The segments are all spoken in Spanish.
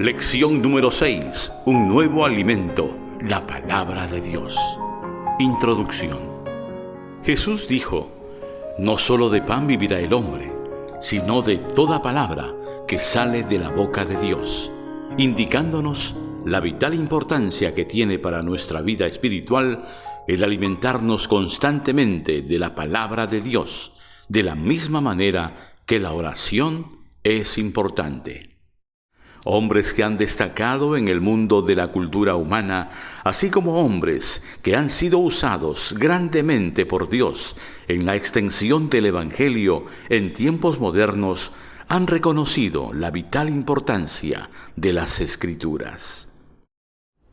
Lección número 6. Un nuevo alimento, la palabra de Dios. Introducción. Jesús dijo: no solo de pan vivirá el hombre, sino de toda palabra que sale de la boca de Dios, indicándonos la vital importancia que tiene para nuestra vida espiritual el alimentarnos constantemente de la palabra de Dios, de la misma manera que la oración es importante. Hombres que han destacado en el mundo de la cultura humana, así como hombres que han sido usados grandemente por Dios en la extensión del Evangelio en tiempos modernos, han reconocido la vital importancia de las Escrituras.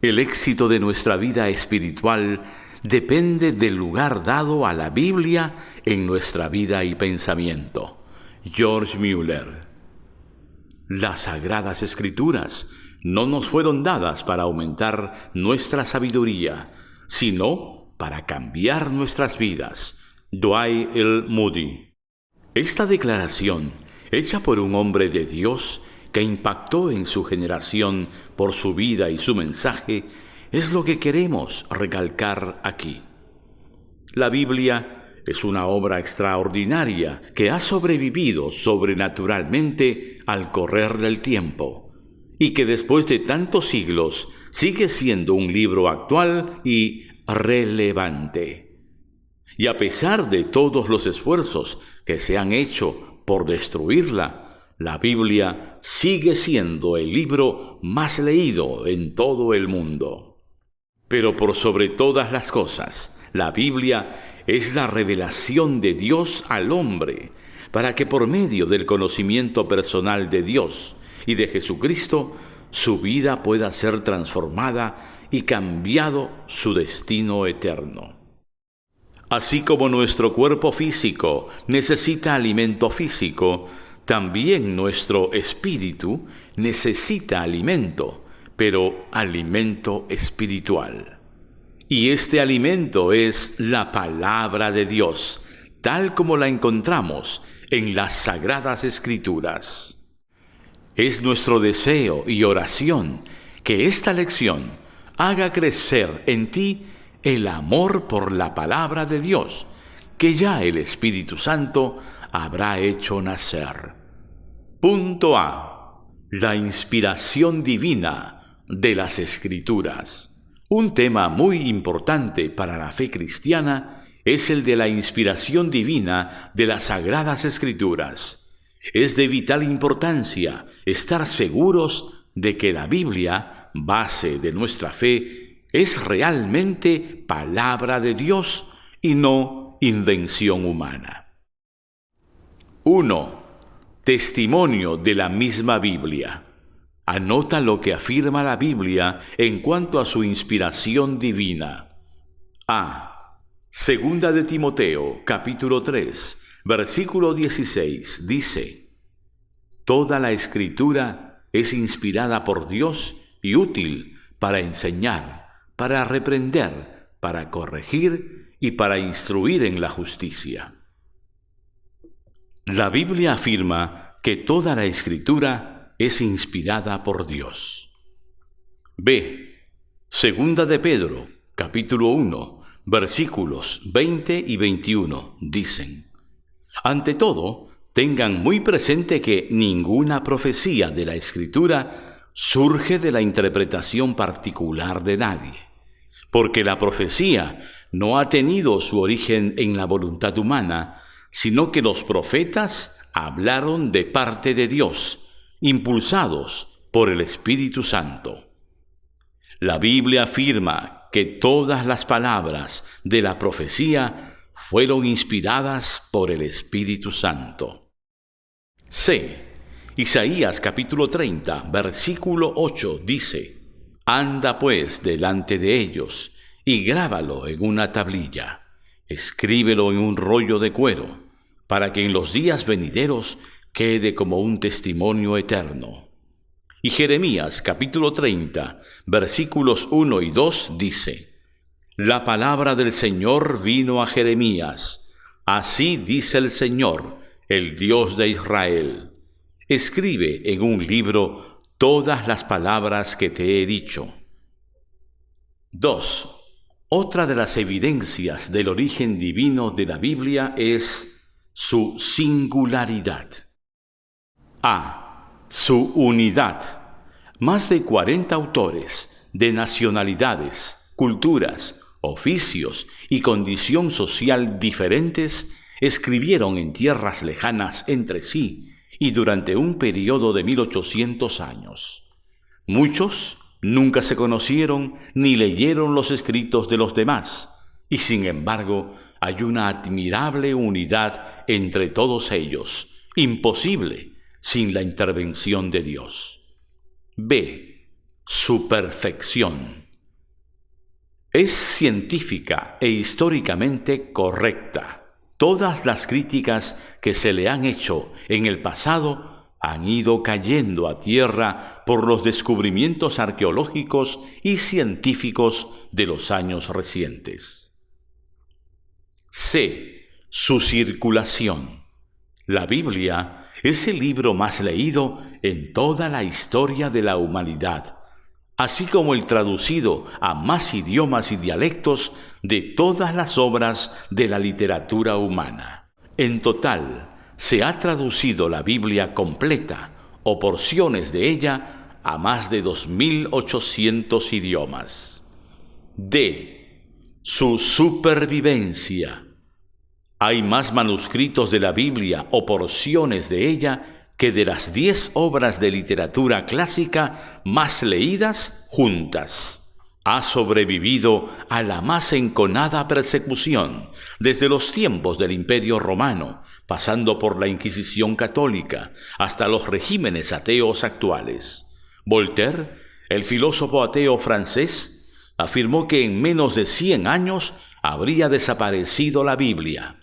El éxito de nuestra vida espiritual depende del lugar dado a la Biblia en nuestra vida y pensamiento. George Mueller. Las Sagradas Escrituras no nos fueron dadas para aumentar nuestra sabiduría, sino para cambiar nuestras vidas. Dwight L. Moody. Esta declaración, hecha por un hombre de Dios que impactó en su generación por su vida y su mensaje, es lo que queremos recalcar aquí. La Biblia es una obra extraordinaria que ha sobrevivido sobrenaturalmente al correr del tiempo y que después de tantos siglos sigue siendo un libro actual y relevante. Y a pesar de todos los esfuerzos que se han hecho por destruirla, la Biblia sigue siendo el libro más leído en todo el mundo. Pero por sobre todas las cosas, la Biblia es la revelación de Dios al hombre, para que por medio del conocimiento personal de Dios y de Jesucristo, su vida pueda ser transformada y cambiado su destino eterno. Así como nuestro cuerpo físico necesita alimento físico, también nuestro espíritu necesita alimento, pero alimento espiritual. Y este alimento es la palabra de Dios, tal como la encontramos en las Sagradas Escrituras. Es nuestro deseo y oración que esta lección haga crecer en ti el amor por la palabra de Dios, que ya el Espíritu Santo habrá hecho nacer. Punto A. La inspiración divina de las Escrituras. Un tema muy importante para la fe cristiana es el de la inspiración divina de las Sagradas Escrituras. Es de vital importancia estar seguros de que la Biblia, base de nuestra fe, es realmente palabra de Dios y no invención humana. 1. Testimonio de la misma Biblia. Anota lo que afirma la Biblia en cuanto a su inspiración divina. A. Segunda de Timoteo, capítulo 3, versículo 16, dice: toda la Escritura es inspirada por Dios y útil para enseñar, para reprender, para corregir y para instruir en la justicia. La Biblia afirma que toda la Escritura es inspirada por Dios. B. Segunda de Pedro, capítulo 1, versículos 20 y 21, dicen: ante todo, tengan muy presente que ninguna profecía de la Escritura surge de la interpretación particular de nadie, porque la profecía no ha tenido su origen en la voluntad humana, sino que los profetas hablaron de parte de Dios, impulsados por el Espíritu Santo. La Biblia afirma que todas las palabras de la profecía fueron inspiradas por el Espíritu Santo. C. Isaías capítulo 30, versículo 8 dice: anda pues delante de ellos y grábalo en una tablilla, escríbelo en un rollo de cuero, para que en los días venideros quede como un testimonio eterno. Y Jeremías capítulo 30, versículos 1 y 2 dice: la palabra del Señor vino a Jeremías. Así dice el Señor, el Dios de Israel: escribe en un libro todas las palabras que te he dicho. 2. Otra de las evidencias del origen divino de la Biblia es su singularidad. A. Su unidad. Más de 40 autores de nacionalidades, culturas, oficios y condición social diferentes escribieron en tierras lejanas entre sí y durante un periodo de 1800 años. Muchos nunca se conocieron ni leyeron los escritos de los demás, y sin embargo hay una admirable unidad entre todos ellos, imposible sin la intervención de Dios. B. Su perfección. Es científica e históricamente correcta. Todas las críticas que se le han hecho en el pasado han ido cayendo a tierra por los descubrimientos arqueológicos y científicos de los años recientes. C. Su circulación. La Biblia es el libro más leído en toda la historia de la humanidad, así como el traducido a más idiomas y dialectos de todas las obras de la literatura humana. En total, se ha traducido la Biblia completa o porciones de ella a más de 2.800 idiomas. D. Su supervivencia. Hay más manuscritos de la Biblia o porciones de ella que de las 10 obras de literatura clásica más leídas juntas. Ha sobrevivido a la más enconada persecución desde los tiempos del Imperio Romano, pasando por la Inquisición católica, hasta los regímenes ateos actuales. Voltaire, el filósofo ateo francés, afirmó que en menos de 100 años habría desaparecido la Biblia.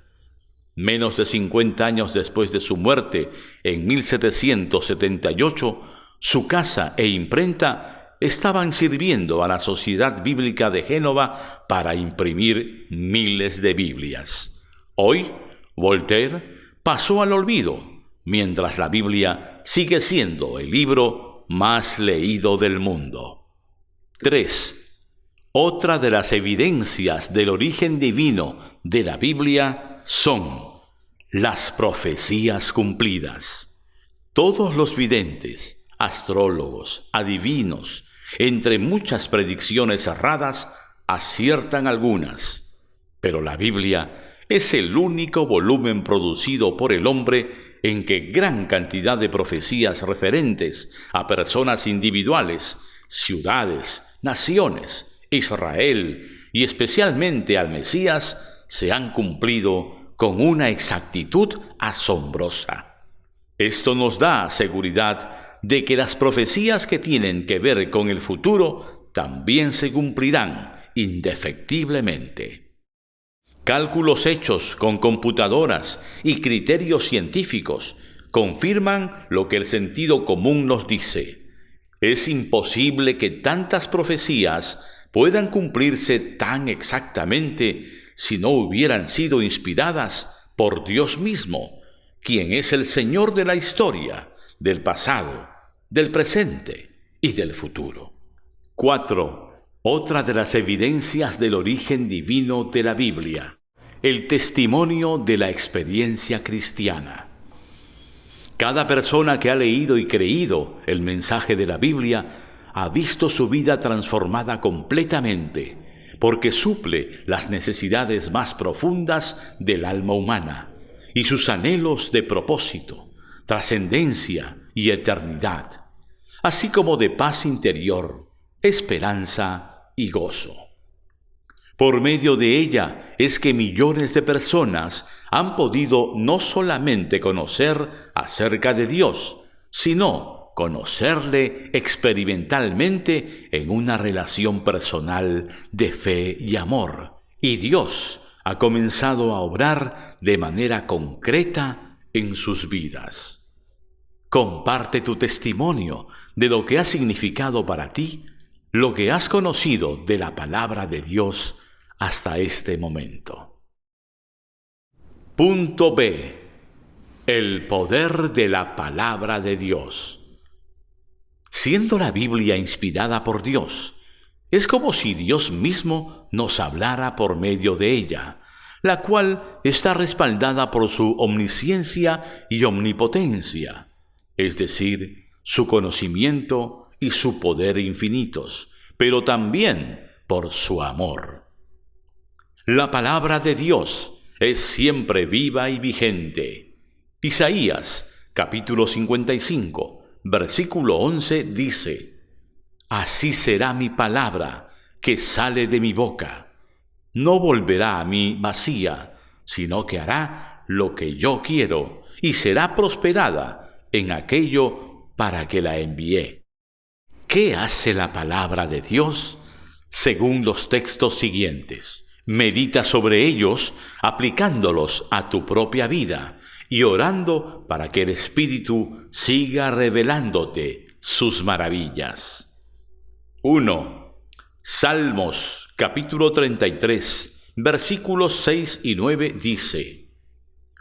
Menos de 50 años después de su muerte, en 1778, su casa e imprenta estaban sirviendo a la Sociedad Bíblica de Génova para imprimir miles de Biblias. Hoy, Voltaire pasó al olvido, mientras la Biblia sigue siendo el libro más leído del mundo. 3. Otra de las evidencias del origen divino de la Biblia son las profecías cumplidas. Todos los videntes, astrólogos, adivinos, entre muchas predicciones erradas, aciertan algunas. Pero la Biblia es el único volumen producido por el hombre en que gran cantidad de profecías referentes a personas individuales, ciudades, naciones, Israel y especialmente al Mesías se han cumplido con una exactitud asombrosa. Esto nos da seguridad de que las profecías que tienen que ver con el futuro también se cumplirán indefectiblemente. Cálculos hechos con computadoras y criterios científicos confirman lo que el sentido común nos dice. Es imposible que tantas profecías puedan cumplirse tan exactamente si no hubieran sido inspiradas por Dios mismo, quien es el Señor de la historia, del pasado, del presente y del futuro. 4. Otra de las evidencias del origen divino de la Biblia: el testimonio de la experiencia cristiana. Cada persona que ha leído y creído el mensaje de la Biblia ha visto su vida transformada completamente, porque suple las necesidades más profundas del alma humana y sus anhelos de propósito, trascendencia y eternidad, así como de paz interior, esperanza y gozo. Por medio de ella es que millones de personas han podido no solamente conocer acerca de Dios, sino conocerle experimentalmente en una relación personal de fe y amor. Y Dios ha comenzado a obrar de manera concreta en sus vidas. Comparte tu testimonio de lo que ha significado para ti lo que has conocido de la palabra de Dios hasta este momento. Punto B. El poder de la palabra de Dios. Siendo la Biblia inspirada por Dios, es como si Dios mismo nos hablara por medio de ella, la cual está respaldada por su omnisciencia y omnipotencia, es decir, su conocimiento y su poder infinitos, pero también por su amor. La palabra de Dios es siempre viva y vigente. Isaías, capítulo 55, versículo 11 dice: Así será mi palabra que sale de mi boca. No volverá a mí vacía, sino que hará lo que yo quiero y será prosperada en aquello para que la envié. ¿Qué hace la palabra de Dios? Según los textos siguientes. Medita sobre ellos, aplicándolos a tu propia vida y orando para que el Espíritu siga revelándote sus maravillas. 1. Salmos, capítulo 33, versículos 6 y 9 dice: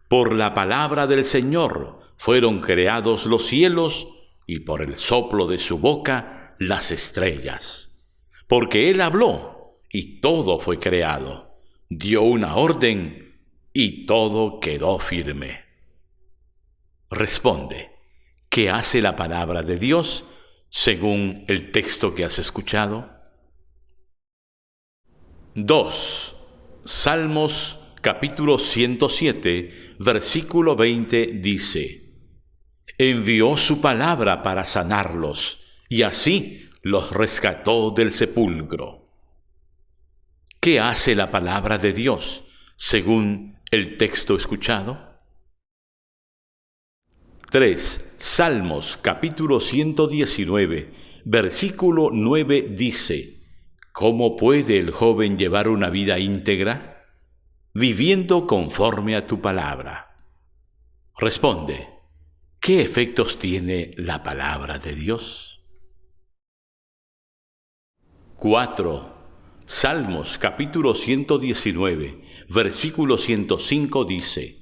Por la palabra del Señor fueron creados los cielos, y por el soplo de su boca las estrellas. Porque Él habló, y todo fue creado. Dio una orden, y todo quedó firme. Responde, ¿qué hace la palabra de Dios según el texto que has escuchado? 2. Salmos, capítulo 107, versículo 20 dice: Envió su palabra para sanarlos, y así los rescató del sepulcro. ¿Qué hace la palabra de Dios según el texto escuchado? 3. Salmos, capítulo 119, versículo 9 dice: ¿Cómo puede el joven llevar una vida íntegra? Viviendo conforme a tu palabra. Responde, ¿qué efectos tiene la palabra de Dios? 4. Salmos, capítulo 119, versículo 105 dice: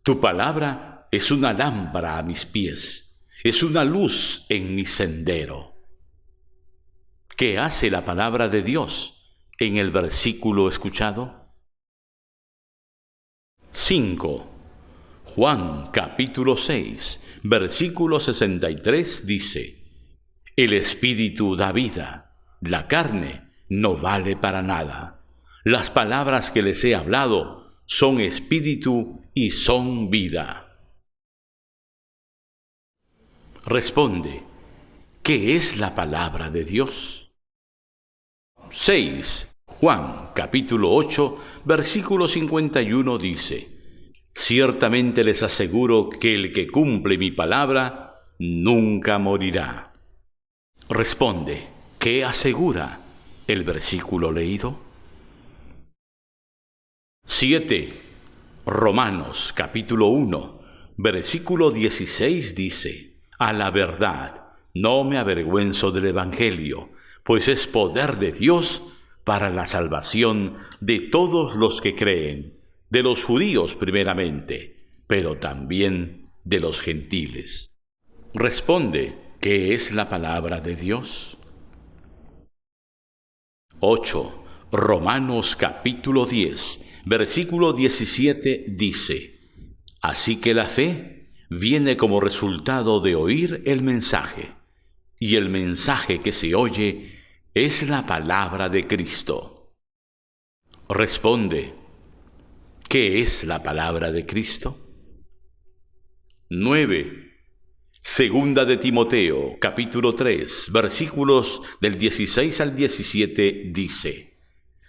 Tu palabra es una lámpara a mis pies, es una luz en mi sendero. ¿Qué hace la palabra de Dios en el versículo escuchado? 5. Juan capítulo 6, versículo 63 dice: El Espíritu da vida, la carne no vale para nada. Las palabras que les he hablado son espíritu y son vida. Responde, ¿qué es la palabra de Dios? 6. Juan capítulo 8, versículo 51 dice: Ciertamente les aseguro que el que cumple mi palabra nunca morirá. Responde, ¿qué asegura el versículo leído? 7. Romanos capítulo 1, versículo 16 dice: A la verdad, no me avergüenzo del Evangelio, pues es poder de Dios para la salvación de todos los que creen, de los judíos primeramente, pero también de los gentiles. Responde, ¿qué es la palabra de Dios? 8. Romanos capítulo 10, versículo 17 dice: Así que la fe viene como resultado de oír el mensaje, y el mensaje que se oye es la palabra de Cristo. Responde, ¿qué es la palabra de Cristo? 9. Segunda de Timoteo, capítulo 3, versículos del 16 al 17 dice: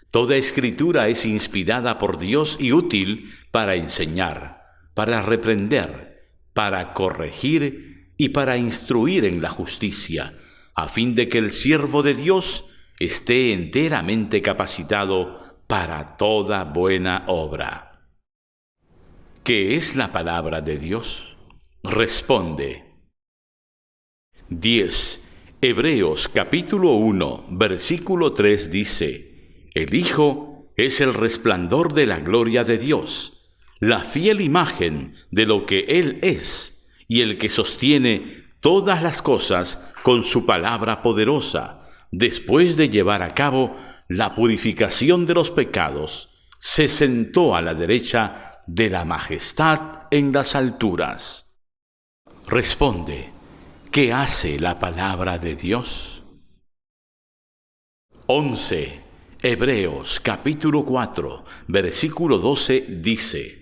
Toda escritura es inspirada por Dios y útil para enseñar, para reprender, para corregir y para instruir en la justicia, a fin de que el siervo de Dios esté enteramente capacitado para toda buena obra. ¿Qué es la palabra de Dios? Responde. 10. Hebreos capítulo 1, versículo 3 dice: El Hijo es el resplandor de la gloria de Dios, la fiel imagen de lo que Él es, y el que sostiene todas las cosas con su palabra poderosa, después de llevar a cabo la purificación de los pecados, se sentó a la derecha de la majestad en las alturas. Responde, ¿qué hace la palabra de Dios? 11. Hebreos capítulo 4, versículo 12 dice: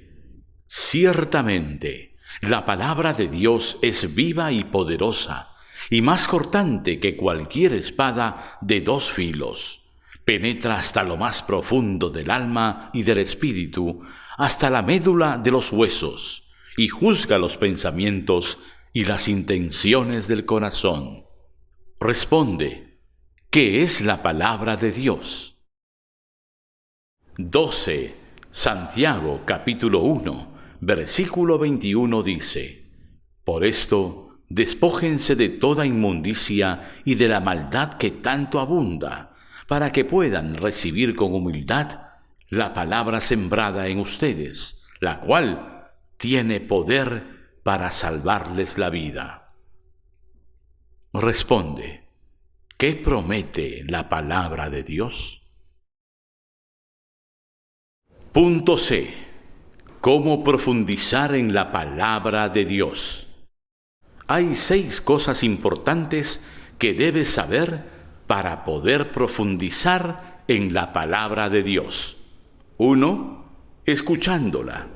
Ciertamente, la palabra de Dios es viva y poderosa, y más cortante que cualquier espada de dos filos. Penetra hasta lo más profundo del alma y del espíritu, hasta la médula de los huesos, y juzga los pensamientos y las intenciones del corazón. Responde, ¿qué es la palabra de Dios? 12. Santiago capítulo 1, versículo 21 dice: Por esto, despójense de toda inmundicia y de la maldad que tanto abunda, para que puedan recibir con humildad la palabra sembrada en ustedes, la cual tiene poder para salvarles la vida. Responde, ¿qué promete la palabra de Dios? Punto C. ¿Cómo profundizar en la palabra de Dios? Hay 6 cosas importantes que debes saber para poder profundizar en la palabra de Dios. 1. Escuchándola.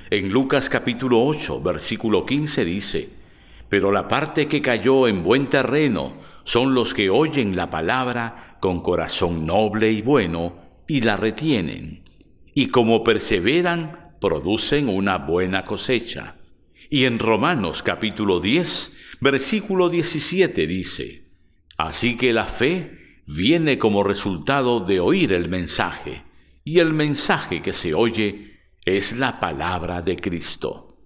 En Lucas capítulo 8, versículo 15 dice: Pero la parte que cayó en buen terreno son los que oyen la palabra con corazón noble y bueno y la retienen. Y como perseveran, producen una buena cosecha. Y en Romanos capítulo 10, versículo 17 dice: Así que la fe viene como resultado de oír el mensaje, y el mensaje que se oye es la palabra de Cristo.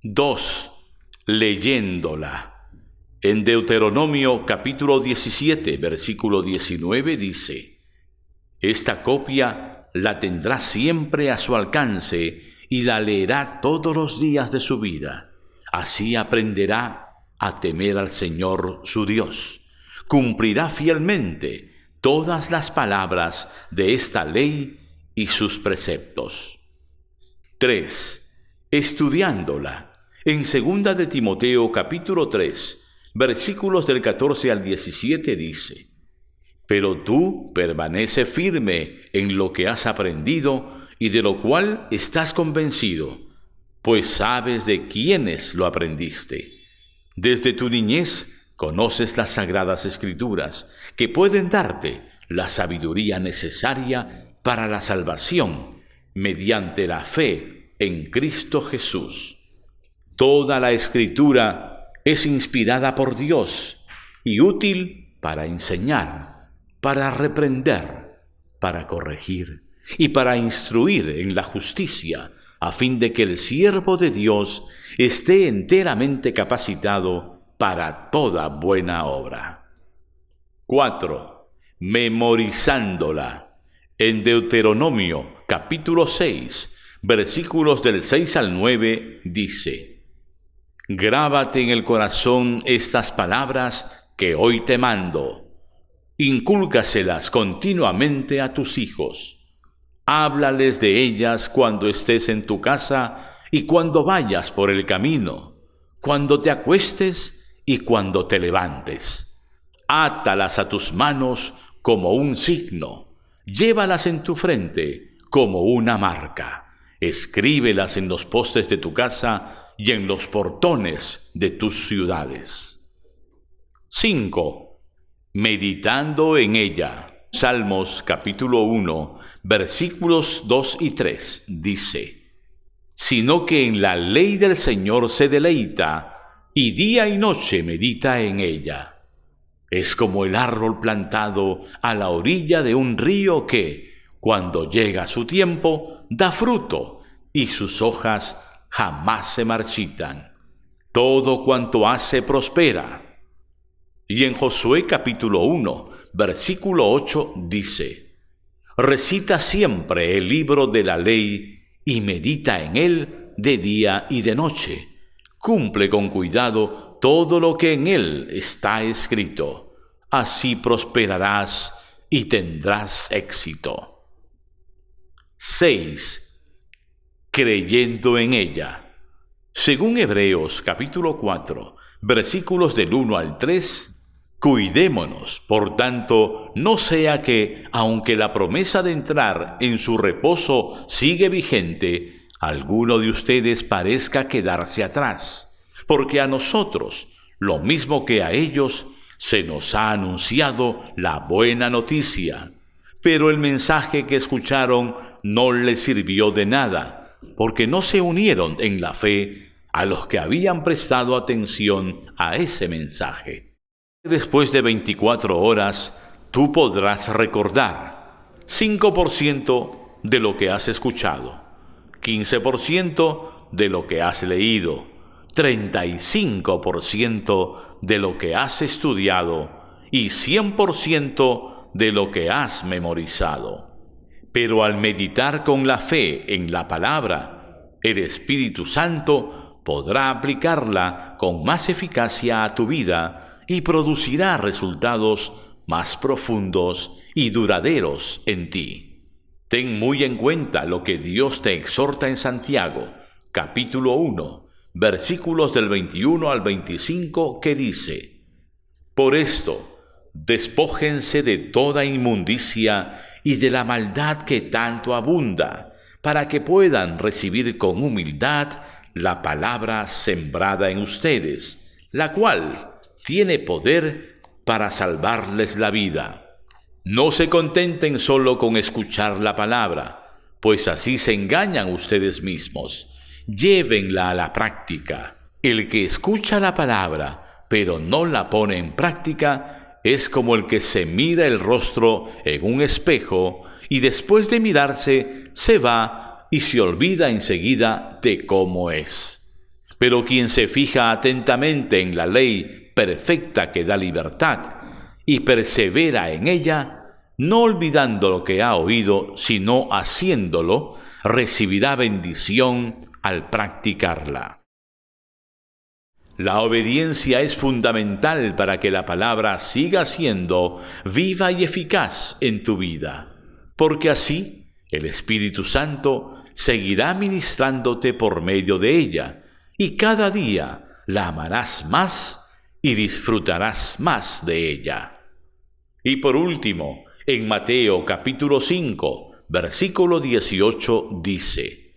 2. Leyéndola. En Deuteronomio capítulo 17, versículo 19 dice: Esta copia la tendrá siempre a su alcance y la leerá todos los días de su vida. Así aprenderá a temer al Señor su Dios. Cumplirá fielmente todas las palabras de esta ley y sus preceptos. 3. Estudiándola. En 2 de Timoteo capítulo 3, versículos del 14 al 17 dice: Pero tú permanece firme en lo que has aprendido y de lo cual estás convencido, pues sabes de quiénes lo aprendiste. Desde tu niñez conoces las sagradas escrituras, que pueden darte la sabiduría necesaria para la salvación mediante la fe en Cristo Jesús. Toda la escritura es inspirada por Dios y útil para enseñar, para reprender, para corregir y para instruir en la justicia, a fin de que el siervo de Dios esté enteramente capacitado para toda buena obra. 4. Memorizándola. En Deuteronomio capítulo 6, versículos del 6 al 9 dice: Grábate en el corazón estas palabras que hoy te mando. Incúlcaselas continuamente a tus hijos. Háblales de ellas cuando estés en tu casa y cuando vayas por el camino, cuando te acuestes y cuando te levantes. Átalas a tus manos como un signo. Llévalas en tu frente como una marca. Escríbelas en los postes de tu casa y en los portones de tus ciudades. 5. Meditando en ella. Salmos capítulo 1, versículos 2 y 3 dice: Sino que en la ley del Señor se deleita, y día y noche medita en ella. Es como el árbol plantado a la orilla de un río que, cuando llega su tiempo, da fruto, y sus hojas jamás se marchitan. Todo cuanto hace prospera. Y en Josué capítulo 1, versículo 8 dice: Recita siempre el libro de la ley y medita en él de día y de noche. Cumple con cuidado todo lo que en él está escrito. Así prosperarás y tendrás éxito. 6. Creyendo en ella. Según Hebreos capítulo 4, versículos del 1 al 3, cuidémonos, por tanto, no sea que, aunque la promesa de entrar en su reposo sigue vigente, alguno de ustedes parezca quedarse atrás, porque a nosotros, lo mismo que a ellos, se nos ha anunciado la buena noticia, pero el mensaje que escucharon no les sirvió de nada, porque no se unieron en la fe a los que habían prestado atención a ese mensaje. Después de 24 horas, tú podrás recordar 5% de lo que has escuchado, 15% de lo que has leído, 35% de lo que has estudiado y 100% de lo que has memorizado. Pero al meditar con la fe en la palabra, el Espíritu Santo podrá aplicarla con más eficacia a tu vida y producirá resultados más profundos y duraderos en ti. Ten muy en cuenta lo que Dios te exhorta en Santiago, capítulo 1, versículos del 21 al 25, que dice: Por esto, despójense de toda inmundicia y de la maldad que tanto abunda, para que puedan recibir con humildad la palabra sembrada en ustedes, la cual tiene poder para salvarles la vida. No se contenten solo con escuchar la palabra, pues así se engañan ustedes mismos. Llévenla a la práctica. El que escucha la palabra, pero no la pone en práctica, es como el que se mira el rostro en un espejo y después de mirarse se va y se olvida enseguida de cómo es. Pero quien se fija atentamente en la ley perfecta que da libertad y persevera en ella, no olvidando lo que ha oído, sino haciéndolo, recibirá bendición al practicarla. La obediencia es fundamental para que la palabra siga siendo viva y eficaz en tu vida, porque así el Espíritu Santo seguirá ministrándote por medio de ella, y cada día la amarás más y disfrutarás más de ella. Y por último, en Mateo capítulo 5, versículo 18 dice: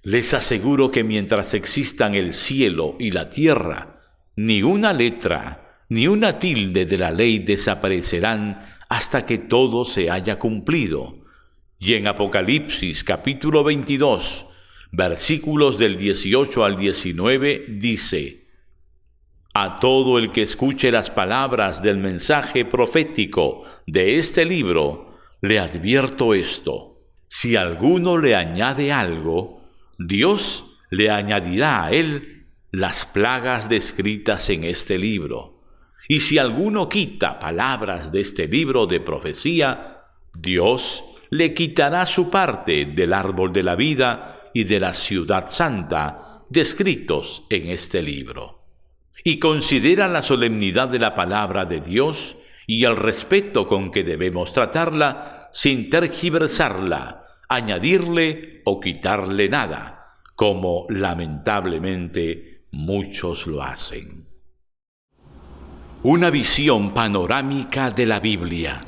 Les aseguro que mientras existan el cielo y la tierra, ni una letra, ni una tilde de la ley desaparecerán hasta que todo se haya cumplido. Y en Apocalipsis capítulo 22, versículos del 18 al 19 dice: A todo el que escuche las palabras del mensaje profético de este libro, le advierto esto: si alguno le añade algo, Dios le añadirá a él las plagas descritas en este libro. Y si alguno quita palabras de este libro de profecía, Dios le quitará su parte del árbol de la vida y de la ciudad santa descritos en este libro. Y considera la solemnidad de la palabra de Dios y el respeto con que debemos tratarla sin tergiversarla, añadirle o quitarle nada, como lamentablemente muchos lo hacen. Una visión panorámica de la Biblia.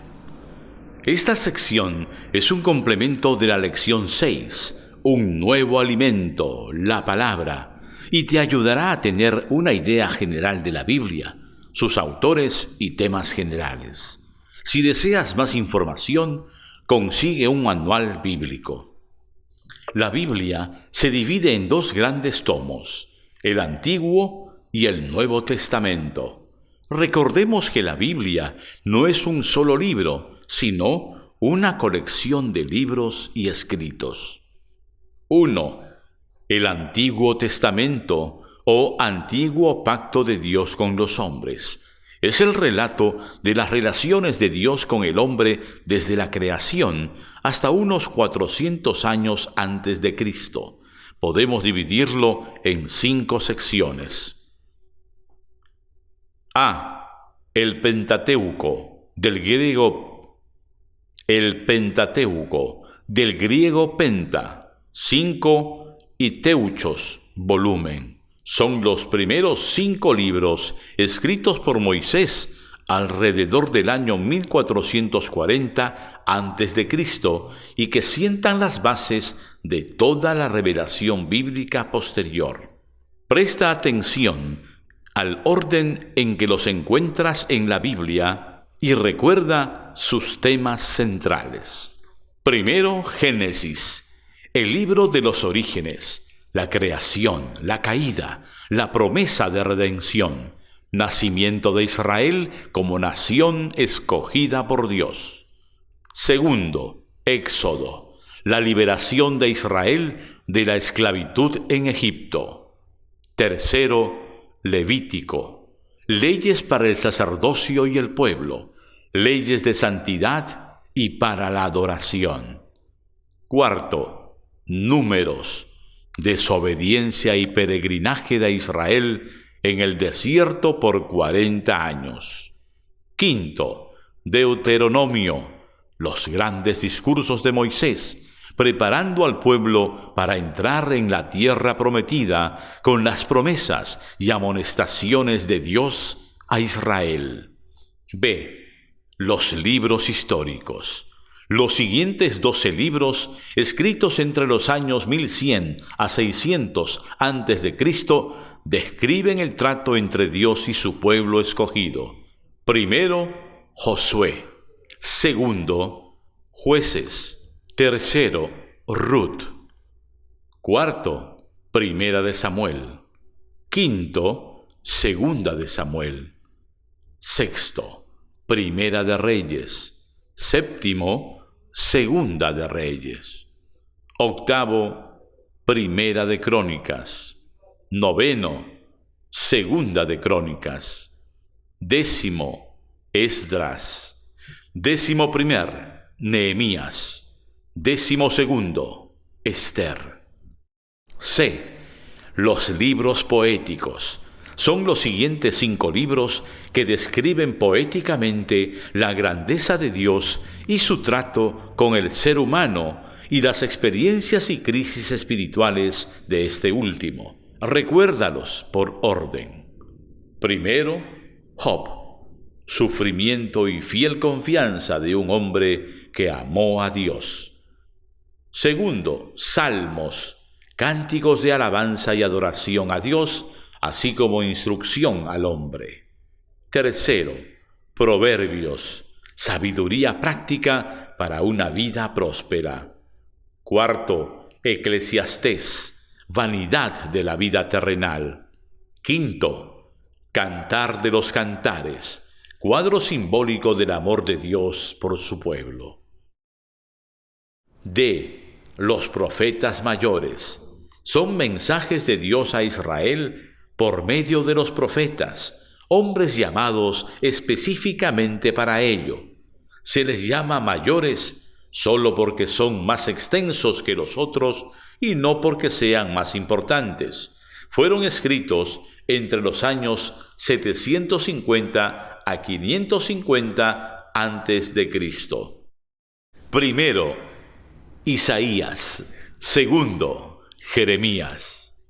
Esta sección es un complemento de la lección 6, un nuevo alimento, la palabra, y te ayudará a tener una idea general de la Biblia, sus autores y temas generales. Si deseas más información, consigue un manual bíblico. La Biblia se divide en dos grandes tomos, el Antiguo y el Nuevo Testamento. Recordemos que la Biblia no es un solo libro, sino una colección de libros y escritos. 1. El Antiguo Testamento o Antiguo Pacto de Dios con los hombres. Es el relato de las relaciones de Dios con el hombre desde la creación hasta unos 400 años antes de Cristo. Podemos dividirlo en 5 secciones. A. El Pentateuco, del griego penta, 5, y teuchos, volumen. Son los primeros 5 libros escritos por Moisés alrededor del año 1440 a.C. y que sientan las bases de toda la revelación bíblica posterior. Presta atención al orden en que los encuentras en la Biblia y recuerda sus temas centrales. Primero, Génesis, el libro de los orígenes, la creación, la caída, la promesa de redención, nacimiento de Israel como nación escogida por Dios. Segundo, Éxodo, la liberación de Israel de la esclavitud en Egipto. Tercero, Levítico, leyes para el sacerdocio y el pueblo, leyes de santidad y para la adoración. Cuarto, Números, desobediencia y peregrinaje de Israel en el desierto por 40 años. Quinto, Deuteronomio, los grandes discursos de Moisés, preparando al pueblo para entrar en la tierra prometida con las promesas y amonestaciones de Dios a Israel. B. Los libros históricos. Los siguientes 12 libros, escritos entre los años 1100 a 600 a.C., describen el trato entre Dios y su pueblo escogido. Primero, Josué. Segundo, Jueces. Tercero, Ruth. Cuarto, Primera de Samuel. Quinto, Segunda de Samuel. Sexto, Primera de Reyes. Séptimo, Segunda de Reyes. Octavo, Primera de Crónicas. Noveno, Segunda de Crónicas. Décimo, Esdras. 11º, Nehemías. 12º, Esther. C. Los libros poéticos. Son los siguientes 5 libros que describen poéticamente la grandeza de Dios y su trato con el ser humano y las experiencias y crisis espirituales de este último. Recuérdalos por orden. Primero, Job, sufrimiento y fiel confianza de un hombre que amó a Dios. Segundo, Salmos, cánticos de alabanza y adoración a Dios, así como instrucción al hombre. Tercero, Proverbios, sabiduría práctica para una vida próspera. Cuarto, Eclesiastés, vanidad de la vida terrenal. Quinto, Cantar de los Cantares, cuadro simbólico del amor de Dios por su pueblo. D. Los profetas mayores. Son mensajes de Dios a Israel por medio de los profetas, hombres llamados específicamente para ello. Se les llama mayores solo porque son más extensos que los otros y no porque sean más importantes. Fueron escritos entre los años 750 a 550 a.C. Primero, Isaías. Segundo, Jeremías.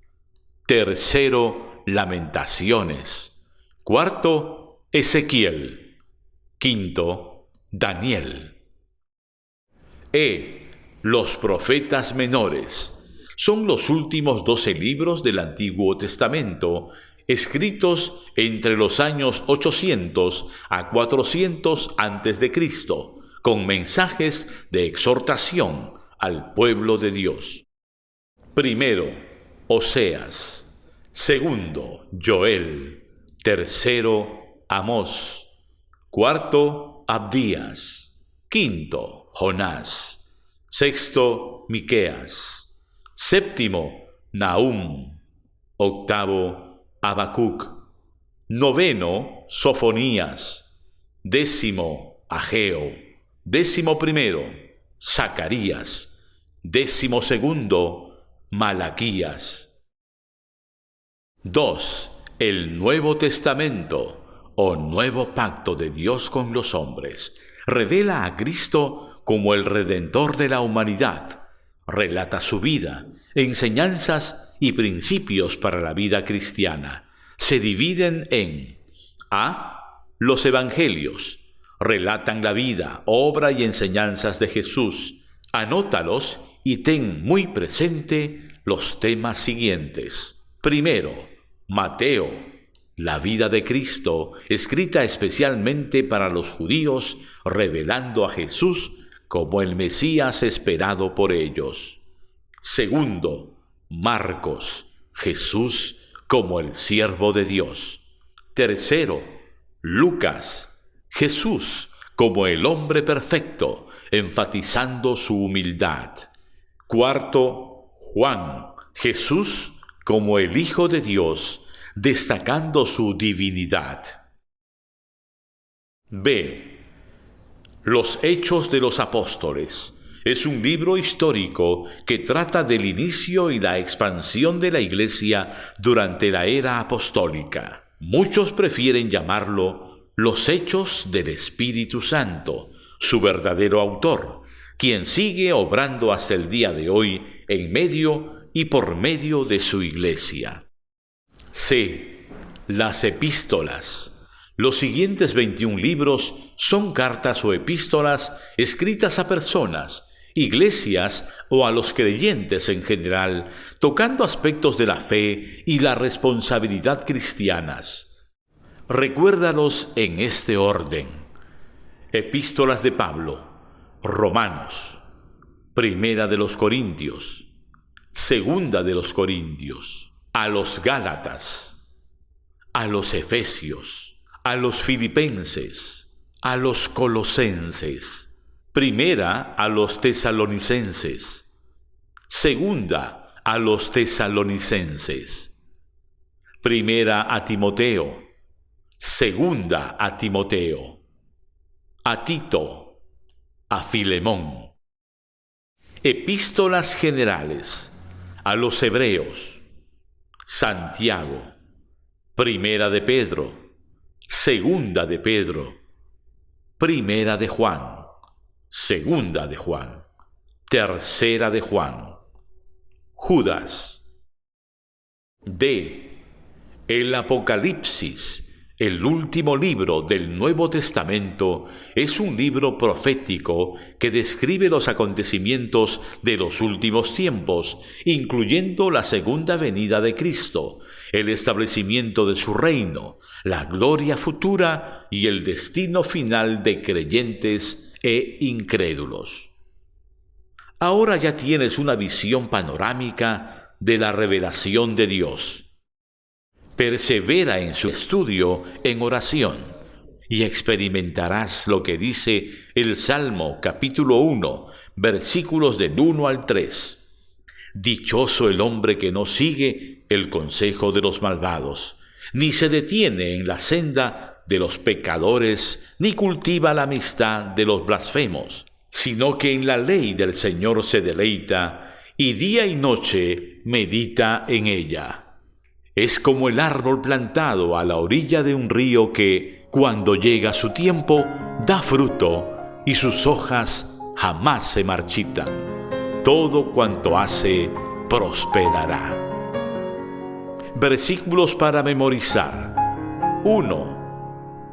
Tercero, Lamentaciones. Cuarto, Ezequiel. Quinto, Daniel. E. Los profetas menores. Son los últimos 12 libros del Antiguo Testamento, escritos entre los años 800 a 400 a.C., con mensajes de exhortación al pueblo de Dios. Primero, Oseas. Segundo, Joel. Tercero, Amós. Cuarto, Abdías. Quinto, Jonás. Sexto, Miqueas. Séptimo, Nahum. Octavo, Habacuc. Noveno, Sofonías. Décimo, Ageo. 11º, Zacarías. 12º, Malaquías. 2. El Nuevo Testamento, o nuevo pacto de Dios con los hombres, revela a Cristo como el Redentor de la humanidad, relata su vida, enseñanzas y principios para la vida cristiana. Se dividen en A. Los Evangelios. Relatan la vida, obra y enseñanzas de Jesús. Anótalos y ten muy presente los temas siguientes. Primero, Mateo, la vida de Cristo, escrita especialmente para los judíos, revelando a Jesús como el Mesías esperado por ellos. Segundo, Marcos, Jesús como el siervo de Dios. Tercero, Lucas, Jesús como el hombre perfecto, enfatizando su humildad. Cuarto, Juan, Jesús como el Hijo de Dios, destacando su divinidad. B. Los Hechos de los Apóstoles. Es un libro histórico que trata del inicio y la expansión de la Iglesia durante la era apostólica. Muchos prefieren llamarlo Los Hechos del Espíritu Santo, su verdadero autor, quien sigue obrando hasta el día de hoy en medio y por medio de su Iglesia. C. Las Epístolas. Los siguientes 21 libros son cartas o epístolas escritas a personas, iglesias o a los creyentes en general, tocando aspectos de la fe y la responsabilidad cristianas. Recuérdalos en este orden: Epístolas de Pablo, Romanos, Primera de los Corintios, Segunda de los Corintios, a los Gálatas, a los Efesios, a los Filipenses, a los Colosenses, Primera a los Tesalonicenses, Segunda a los Tesalonicenses, Primera a Timoteo, Segunda a Timoteo, a Tito, a Filemón. Epístolas generales a los Hebreos, Santiago, Primera de Pedro, Segunda de Pedro, Primera de Juan, Segunda de Juan, Tercera de Juan, Judas. D. El Apocalipsis, el último libro del Nuevo Testamento, es un libro profético que describe los acontecimientos de los últimos tiempos, incluyendo la segunda venida de Cristo, el establecimiento de su reino, la gloria futura y el destino final de creyentes e incrédulos. Ahora ya tienes una visión panorámica de la revelación de Dios. Persevera en su estudio en oración y experimentarás lo que dice el Salmo capítulo 1, versículos del 1 al 3. Dichoso el hombre que no sigue el consejo de los malvados, ni se detiene en la senda de los pecadores, ni cultiva la amistad de los blasfemos, sino que en la ley del Señor se deleita, y día y noche medita en ella. Es como el árbol plantado a la orilla de un río que, cuando llega su tiempo, da fruto, y sus hojas jamás se marchitan. Todo cuanto hace prosperará. Versículos para memorizar. 1.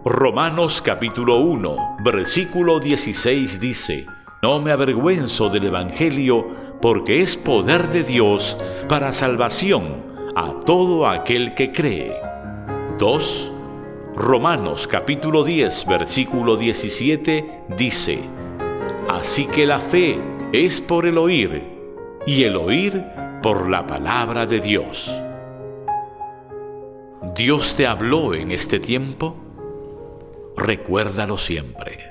Romanos capítulo 1, versículo 16 dice: No me avergüenzo del Evangelio, porque es poder de Dios para salvación a todo aquel que cree. 2. Romanos capítulo 10, versículo 17 dice: Así que la fe es por el oír, y el oír por la palabra de Dios. ¿Dios te habló en este tiempo? Recuérdalo siempre.